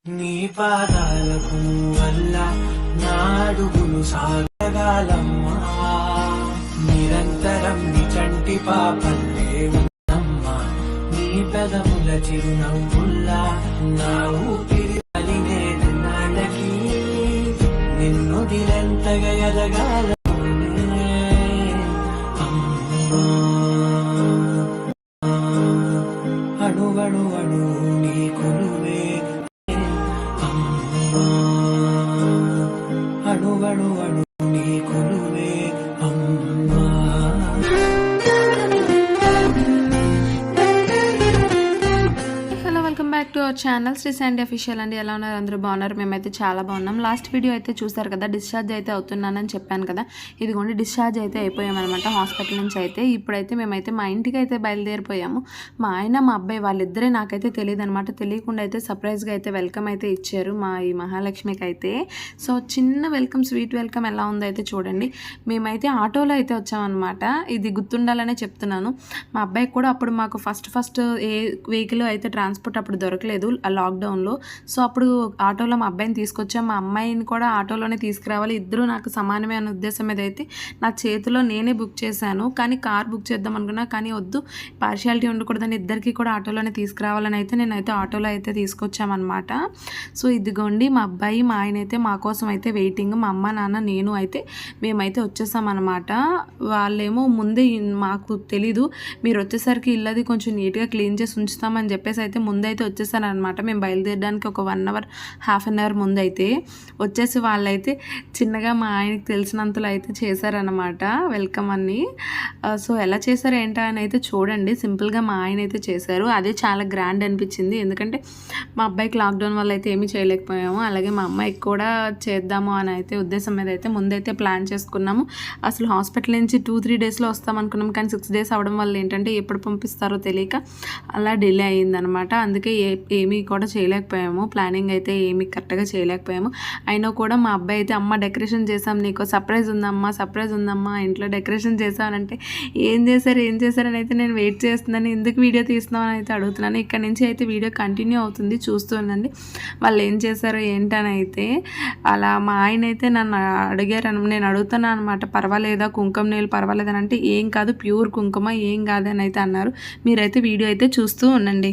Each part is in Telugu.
నీ పాదాలకు వల్ల నాడుగులు సాగగాలమ్మా, నిరంతరం నీ చంటి పాపల్లే ఉన్నమ్మా, నీ పెదముల చిరునవ్వుల్లా నా ఊపిరి నాళ్ళకి నిన్ను దిలెంతగా ఎదగాల అణువణు అణు నీ కొలువే అణువణు అణు నీ కొలువే అమ్మా. Welcome back to our channel Sri Sandy Official అండి. ఎలా ఉన్నారు? అందరూ బాగున్నారు? మేమైతే చాలా బాగున్నాం. లాస్ట్ వీడియో అయితే చూసారు కదా, డిశ్చార్జ్ అయితే అవుతున్నానని చెప్పాను కదా. ఇదిగోండి డిశ్చార్జ్ అయితే అయిపోయామన్నమాట హాస్పిటల్ నుంచి. అయితే ఇప్పుడైతే మేమైతే మా ఇంటికి అయితే బయలుదేరిపోయాము. మా ఆయన మా అబ్బాయి వాళ్ళిద్దరే, నాకైతే తెలియదు అనమాట. తెలియకుండా అయితే సర్ప్రైజ్గా అయితే వెల్కమ్ అయితే ఇచ్చారు మా ఈ మహాలక్ష్మికి అయితే. సో చిన్న వెల్కమ్, స్వీట్ వెల్కమ్ ఎలా ఉందో అయితే చూడండి. మేమైతే ఆటోలో అయితే వచ్చామన్నమాట. ఇది గుర్తుండాలనే చెప్తున్నాను. మా అబ్బాయికి కూడా అప్పుడు మాకు ఫస్ట్ ఏ వెహికల్ అయితే ట్రాన్స్పోర్ట్ అప్పుడు దొరకలేదు ఆ లాక్డౌన్లో. సో అప్పుడు ఆటోలో మా అబ్బాయిని తీసుకొచ్చాం. మా అమ్మాయిని కూడా ఆటోలోనే తీసుకురావాలి, ఇద్దరు నాకు సమానమే అనే ఉద్దేశం మీద అయితే నా చేతిలో నేనే బుక్ చేశాను. కానీ కార్ బుక్ చేద్దాం అనుకున్నా, కానీ వద్దు, పార్షియాలిటీ ఉండకూడదని ఇద్దరికి కూడా ఆటోలోనే తీసుకురావాలని అయితే నేనైతే ఆటోలో అయితే తీసుకొచ్చామన్నమాట. సో ఇదిగోండి మా అబ్బాయి మా ఆయన అయితే మా కోసం అయితే వెయిటింగ్. మా అమ్మ నాన్న నేను అయితే మేమైతే వచ్చేసామన్నమాట. వాళ్ళేమో ముందే మాకు తెలీదు, మీరు వచ్చేసరికి ఇల్లది కొంచెం నీట్గా క్లీన్ చేసి ఉంచుతామని చెప్పేసి అయితే ముందైతే వచ్చేసారనమాట. మేము బయలుదేరడానికి ఒక 1 అవర్ హాఫ్ అన్ అవర్ ముందైతే వచ్చేసి వాళ్ళైతే చిన్నగా మా ఆయనకి తెలిసినంతలో అయితే చేశారనమాట వెల్కమ్ అని. సో ఎలా చేశారు ఏంటా అని అయితే చూడండి. సింపుల్గా మా ఆయన అయితే చేశారు. అదే చాలా గ్రాండ్ అనిపించింది, ఎందుకంటే మా అబ్బాయికి లాక్డౌన్ వల్ల అయితే ఏమీ చేయలేకపోయాము. అలాగే మా అమ్మాయికి కూడా చేద్దాము అని అయితే ఉద్దేశం మీద అయితే ముందైతే ప్లాన్ చేసుకున్నాము. అసలు హాస్పిటల్ నుంచి 2-3 డేస్లో వస్తాం అనుకున్నాం, కానీ 6 డేస్ అవడం వల్ల ఏంటంటే ఎప్పుడు పంపిస్తారో తెలియక అలా డిలే అయ్యిందనమాట. అందుకే ఏమీ కూడా చేయలేకపోయాము, ప్లానింగ్ అయితే ఏమీ కరెక్ట్గా చేయలేకపోయాము. అయినా కూడా మా అబ్బాయి అయితే అమ్మ డెకరేషన్ చేసాం, నీకు సర్ప్రైజ్ ఉందమ్మా ఇంట్లో డెకరేషన్ చేసామనంటే ఏం చేశారని అయితే నేను వెయిట్ చేస్తున్నాను, ఎందుకు వీడియో తీస్తున్నామని అయితే అడుగుతున్నాను. ఇక్కడ నుంచి అయితే వీడియో కంటిన్యూ అవుతుంది, చూస్తూ ఉండండి వాళ్ళు ఏం చేశారో ఏంటని అయితే. అలా మా ఆయన అయితే నన్ను అడిగారు, నేను అడుగుతున్నాను అనమాట, పర్వాలేదా కుంకుమ నీళ్ళు పర్వాలేదని అంటే ఏం కాదు, ప్యూర్ కుంకుమ, ఏం కాదని అయితే అన్నారు. మీరైతే వీడియో అయితే చూస్తూ ఉండండి.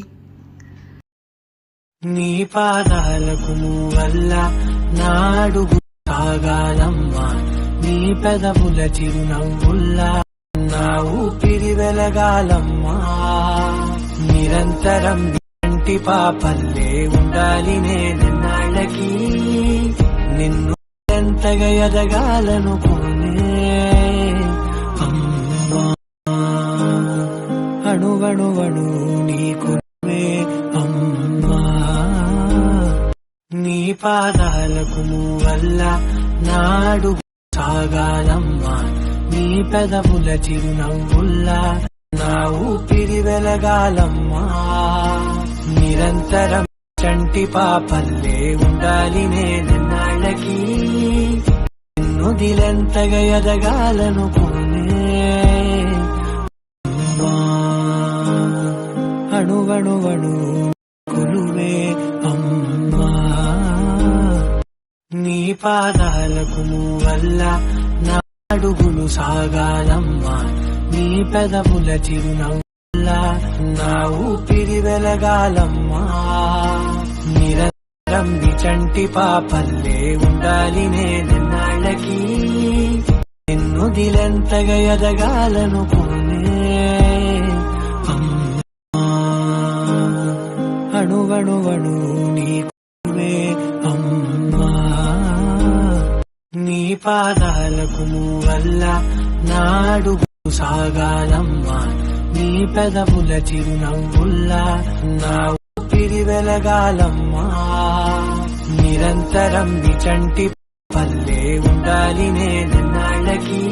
నీ పాదాలకు వల్ల నాడుగు సాగాలమ్మా, నీ పెదవుల చిరునవ్వుల్లా నా ఊపిరి వెలగాలమ్మా, నిరంతరం ఇంటి పాపల్లే ఉండాలి నేనన్నాళ్ళకి, నిన్ను ఎంతగా ఎదగాలనుకోనే అమ్మా. అణువణువణు నీకు అమ్మా, నీ పాదాలకు వల్ల నాడు సాగాలమ్మా, నీ పెదవుల చిరునవ్వుల్లా నా ఊపిరి వెలగాలమ్మా, నిరంతరం చంటి పాపల్లే ఉండాలి నేనన్నాళ్ళకి, నిన్ను దిలెంతగా ఎదగాలనుకోనే అమ్మా. అణువణువణు కొలువే అమ్మా, నీ పాదాలకు వల్ల నాడుగులు సాగాలమ్మా, నీ పెదవుల చిరునవ్వుల్లా నా ఊపిరి వెలగాలమ్మా, నిరంతరం నీ చంటి పాపల్లే ఉండాలి నేనన్నాళ్ళకి, నిన్ను దిలెంతగా ఎదగాలనుకోనే అణువణువణు నీ కొలువే అమ్మా, నీ పాదాలకు వల్ల నాడుగు సాగాలమ్మా, నీ పెదవుల చిరునవ్వుల్లా నా ఊపిరి వెలగాలమ్మా, నిరంతరం నీ చంటి పల్లే ఉండాలి నేనన్నాళ్ళకి,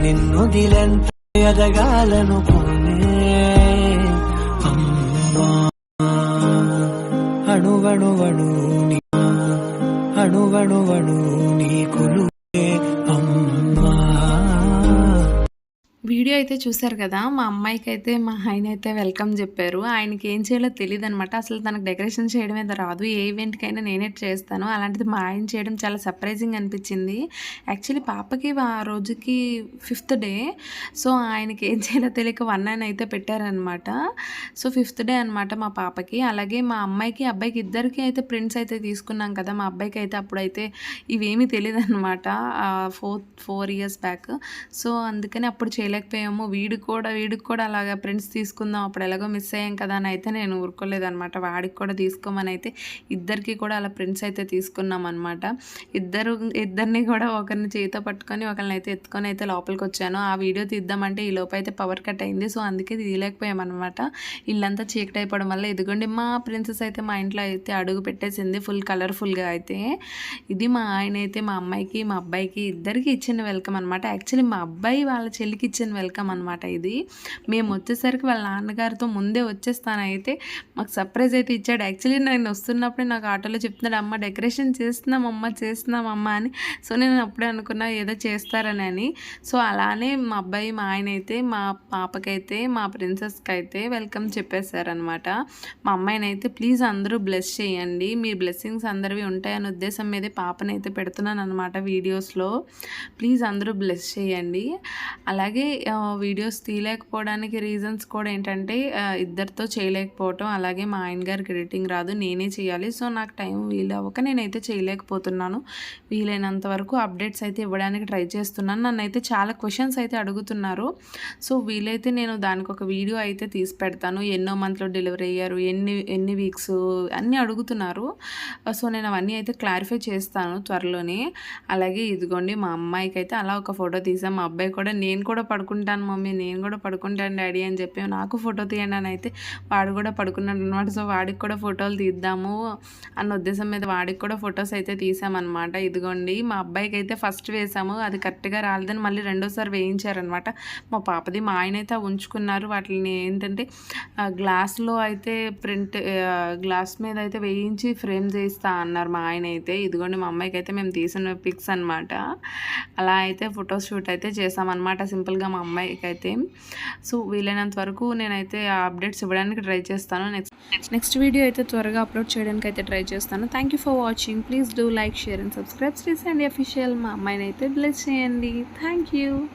నిన్ను దిలెంత ఎదగాలనుకోనే అమ్మా. అణువణువణు నీ కొలువే అమ్మా. వీడియో అయితే చూసారు కదా! మా అమ్మాయికైతే మా ఆయనైతే వెల్కమ్ జెప్పారు. ఆయనకి ఏం చేయాలో తెలీదనమాట. అసలు తనకు డెకరేషన్ చేయడం అయితే రాదు. ఏ ఈవెంట్‌కైనా నేనే చేస్తాను. అలాంటిది మా ఆయన చేయడం చాలా సర్ప్రైజింగ్ అనిపిచ్చింది. యాక్చువల్లీ పాపకి ఆ రోజుకి ఫిఫ్త్ డే. సో, ఆయనకి ఏం చేయాలో తెలియక 1 అని అయితే పెట్టారనమాట. సో, ఫిఫ్త్ డే అనమాట మా పాపకి. అలాగే మా అమ్మాయికి, అబ్బాయికి ఇద్దరికీ అయితే ప్రింట్స్ అయితే తీసుకున్నాం కదా! మా అబ్బాయికైతే అప్పుడైతే ఇవేమీ తెలీదనమాట. 4 ఇయర్స్ బ్యాక్. సో, అందుకని అప్పుడు చేయలేకపోయాము. వీడికి కూడా అలాగా ప్రింట్స్ తీసుకుందాం, అప్పుడు ఎలాగో మిస్ అయ్యాం కదా అని అయితే నేను ఊరుకోలేదనమాట. వాడికి కూడా తీసుకోమని అయితే ఇద్దరికి కూడా అలా ప్రింట్స్ అయితే తీసుకున్నాం అనమాట. ఇద్దరిని కూడా ఒకరిని చేతితో పట్టుకొని ఒకరిని అయితే ఎత్తుకొని అయితే లోపలికి వచ్చాను. ఆ వీడియో తీద్దామంటే ఈ లోపు అయితే పవర్ కట్ అయింది. సో, అందుకే తీయలేకపోయామన్నమాట. ఇల్లంతా చీకటి అయిపోవడం వల్ల ఇదిగోండి మా ప్రిన్సెస్ అయితే మా ఇంట్లో అయితే అడుగు పెట్టేసింది ఫుల్ కలర్ఫుల్గా అయితే. ఇది మా ఆయన అయితే మా అమ్మాయికి, మా అబ్బాయికి ఇద్దరికి ఇచ్చిన వెల్కమ్ అనమాట. యాక్చువల్లీ మా అబ్బాయి వాళ్ళ చెల్లికి ఇచ్చిన వెల్కమ్ అనమాట ఇది. మేము వచ్చేసరికి వాళ్ళ నాన్నగారితో ముందే వచ్చేస్తానైతే మాకు సర్ప్రైజ్ అయితే ఇచ్చాడు. యాక్చువల్లీ నేను వస్తున్నప్పుడే నాకు ఆటోలో చెప్తున్నాడు, అమ్మ డెకరేషన్ చేస్తున్నామమ్మా అని. సో, నేను అప్పుడే అనుకున్నా ఏదో చేస్తారని. సో, అలానే మా అబ్బాయి మా ఆయన అయితే మా పాపకైతే మా ప్రిన్సెస్కి అయితే వెల్కమ్ చెప్పేశారనమాట. మా అమ్మాయినైతే ప్లీజ్ అందరూ బ్లెస్ చేయండి, మీ బ్లెస్సింగ్స్ అందరివి ఉంటాయనే ఉద్దేశం మీదే పాపనైతే పెడుతున్నాను అనమాట వీడియోస్లో. ప్లీజ్ అందరూ బ్లెస్ చేయండి. అలాగే వీడియోస్ తీయలేకపోవడానికి రీజన్స్ కూడా ఏంటంటే ఇద్దరితో చేయలేకపోవటం, అలాగే మా ఆయన గారికి ఎడిటింగ్ రాదు, నేనే చేయాలి. సో, నాకు టైం వీలవ్వక నేనైతే చేయలేకపోతున్నాను. వీలైనంత వరకు అప్డేట్స్ అయితే ఇవ్వడానికి ట్రై చేస్తున్నాను. నన్నైతే చాలా క్వశ్చన్స్ అయితే అడుగుతున్నారు. సో, వీలైతే నేను దానికి ఒక వీడియో అయితే తీసి పెడతాను. ఎన్నో మంత్లో డెలివరీ అయ్యారు, ఎన్ని వీక్స్ అన్నీ అడుగుతున్నారు. సో, నేను అవన్నీ అయితే క్లారిఫై చేస్తాను త్వరలోనే. అలాగే ఇదిగోండి మా అమ్మాయికి అయితే అలా ఒక ఫోటో తీసాం. మా అబ్బాయి కూడా నేను కూడా పడుకుంటాను మమ్మీ, నేను కూడా పడుకుంటాను డాడీ అని చెప్పి నాకు ఫోటో తీయండి అని అయితే వాడు కూడా పడుకున్నాడు అనమాట. సో, వాడికి కూడా ఫోటోలు తీద్దాము అన్న ఉద్దేశం మీద వాడికి కూడా ఫొటోస్ అయితే తీసామన్నమాట. ఇదిగోండి మా అబ్బాయికి అయితే ఫస్ట్ వేసాము, అది కరెక్ట్గా రాలేదని మళ్ళీ రెండోసారి వేయించారనమాట. మా పాపది మా ఆయన అయితే ఉంచుకున్నారు. వాటిని ఏంటంటే గ్లాస్లో అయితే గ్లాస్ మీద అయితే వేయించి ఫ్రేమ్ చేయిస్తా అన్నారు మా ఆయన అయితే. ఇదిగోండి మా అమ్మాయికి అయితే మేము తీసిన పిక్స్ అనమాట. అలా అయితే ఫోటో షూట్ అయితే చేసామన్నమాట సింపుల్గా మా అమ్మాయికి అయితే. సో, వీలైనంత వరకు నేనైతే ఆ అప్డేట్స్ ఇవ్వడానికి ట్రై చేస్తాను. నెక్స్ట్ వీడియో అయితే త్వరగా అప్లోడ్ చేయడానికి అయితే ట్రై చేస్తాను. Thank you for watching. Please do like, share and subscribe Sri Sandy Official. మా అమ్మాయిని అయితే బ్లెస్ చేయండి. Thank you.